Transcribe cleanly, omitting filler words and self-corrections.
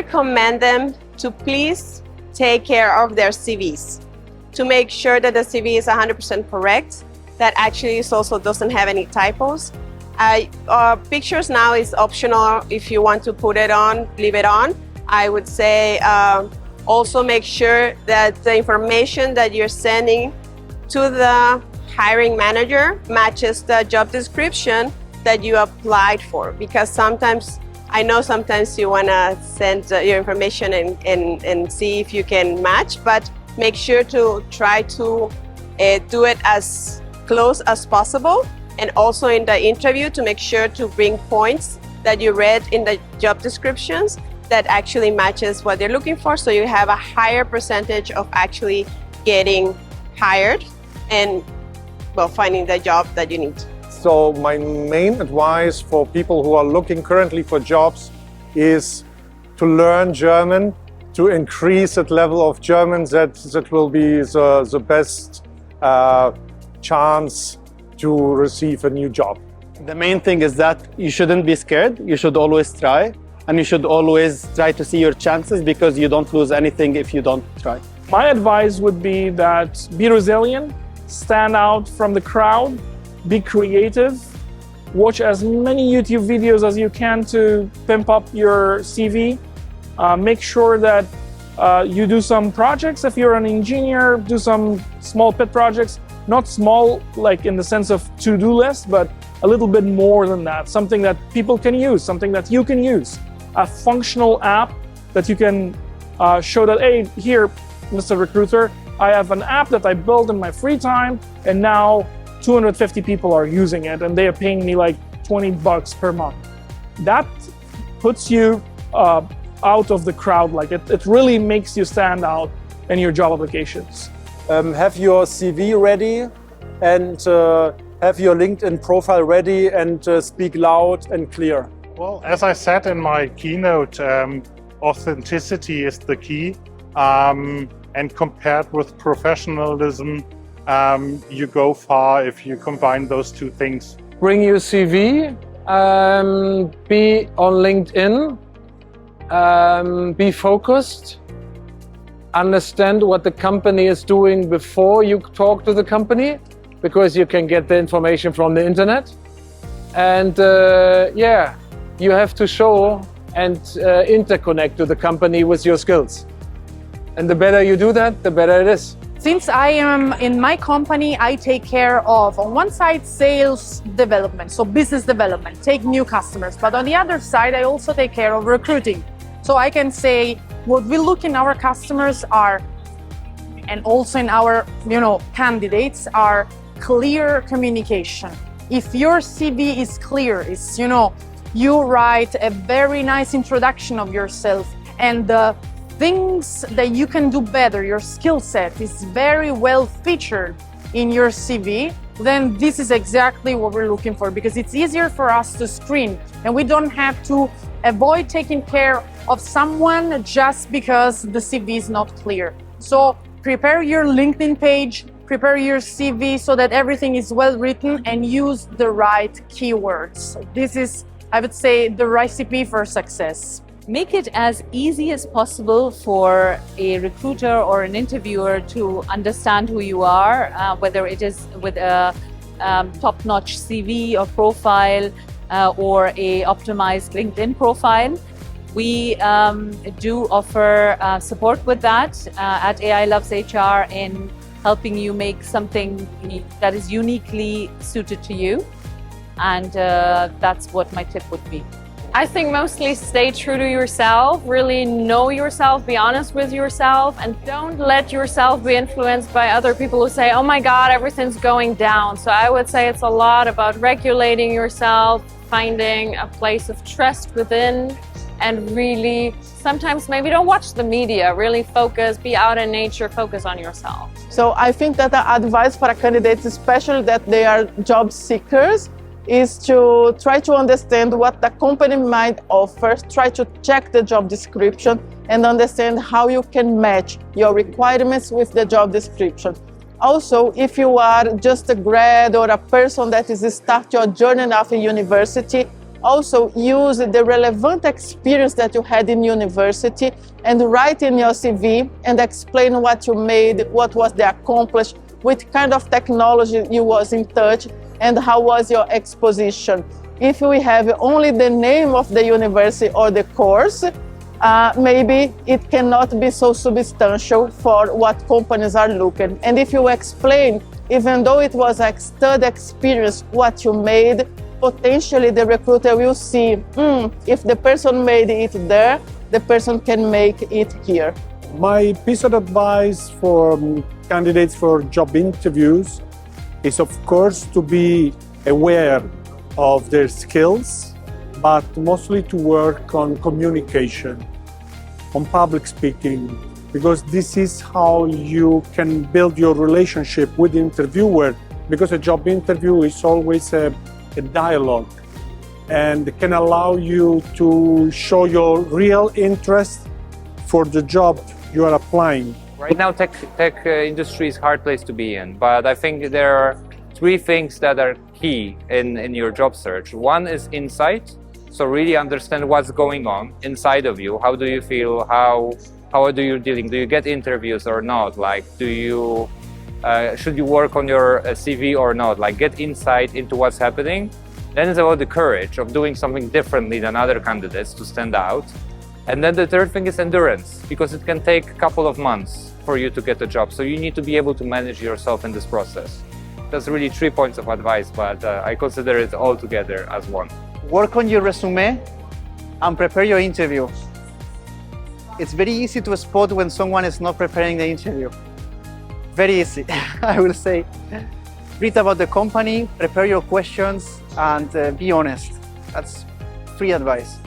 recommend them to please take care of their CVs to make sure that the CV is 100% correct, that actually also doesn't have any typos. Pictures now is optional. If you want to put it on, leave it on. I would say also make sure that the information that you're sending to the hiring manager matches the job description that you applied for, because sometimes you want to send your information and see if you can match, but make sure to try to do it as close as possible, and also in the interview to make sure to bring points that you read in the job descriptions that actually matches what they're looking for, so you have a higher percentage of actually getting hired and finding the job that you need. So my main advice for people who are looking currently for jobs is to learn German, to increase that level of German. That will be the best chance to receive a new job. The main thing is that you shouldn't be scared. You should always try, and you should always try to see your chances, because you don't lose anything if you don't try. My advice would be that be resilient, stand out from the crowd, be creative, watch as many YouTube videos as you can to pimp up your CV. Make sure that you do some projects. If you're an engineer, do some small pet projects. Not small like in the sense of to-do list, but a little bit more than that. Something that people can use, something that you can use. A functional app that you can show that, hey, here, Mr. Recruiter, I have an app that I built in my free time, and now 250 people are using it, and they are paying me like $20 per month. That puts you out of the crowd. Like it really makes you stand out in your job applications. Have your CV ready, and have your LinkedIn profile ready, and speak loud and clear. Well, as I said in my keynote, authenticity is the key. And compared with professionalism, you go far if you combine those two things. Bring your CV, be on LinkedIn, be focused, understand what the company is doing before you talk to the company, because you can get the information from the internet. And you have to show and interconnect to the company with your skills. And the better you do that, the better it is. Since I am in my company, I take care of, on one side, sales development, so business development, take new customers. But on the other side, I also take care of recruiting. So I can say what we look in our customers are, and also in our candidates, are clear communication. If your CV is clear, it's, you write a very nice introduction of yourself, and the things that you can do better, your skill set is very well featured in your CV, then this is exactly what we're looking for, because it's easier for us to screen, and we don't have to avoid taking care of someone just because the CV is not clear. So prepare your LinkedIn page, prepare your CV so that everything is well written, and use the right keywords. This is, I would say, the recipe for success. Make it as easy as possible for a recruiter or an interviewer to understand who you are, whether it is with a top-notch CV or profile or a optimized LinkedIn profile. We do offer support with that at AI Loves HR in helping you make something that is uniquely suited to you. And that's what my tip would be. I think mostly stay true to yourself, really know yourself, be honest with yourself, and don't let yourself be influenced by other people who say, oh my God, everything's going down. So I would say it's a lot about regulating yourself, finding a place of trust within, and really sometimes maybe don't watch the media, really focus, be out in nature, focus on yourself. So I think that the advice for a candidate, especially that they are job seekers, is to try to understand what the company might offer, try to check the job description and understand how you can match your requirements with the job description. Also, if you are just a grad or a person that is start your journey after university, Also use the relevant experience that you had in university and write in your CV and explain what you made, what was the accomplished, which kind of technology you was in touch, and how was your exposition. If we have only the name of the university or the course, maybe it cannot be so substantial for what companies are looking. And if you explain, even though it was a stud experience, what you made, potentially the recruiter will see, if the person made it there, the person can make it here. My piece of advice for candidates for job interviews is, of course, to be aware of their skills, but mostly to work on communication, on public speaking, because this is how you can build your relationship with the interviewer, because a job interview is always a dialogue and can allow you to show your real interest for the job you are applying. Right now, tech industry is a hard place to be in, but I think there are 3 things that are key in your job search. One is insight, so really understand what's going on inside of you. How do you feel? How do you dealing? Do you get interviews or not? Like, should you work on your CV or not? Like, get insight into what's happening. Then it's about the courage of doing something differently than other candidates to stand out. And then the third thing is endurance, because it can take a couple of months for you to get a job. So you need to be able to manage yourself in this process. That's really 3 points of advice, but I consider it all together as one. Work on your resume and prepare your interview. It's very easy to spot when someone is not preparing the interview. Very easy, I will say. Read about the company, prepare your questions, and be honest. That's free advice.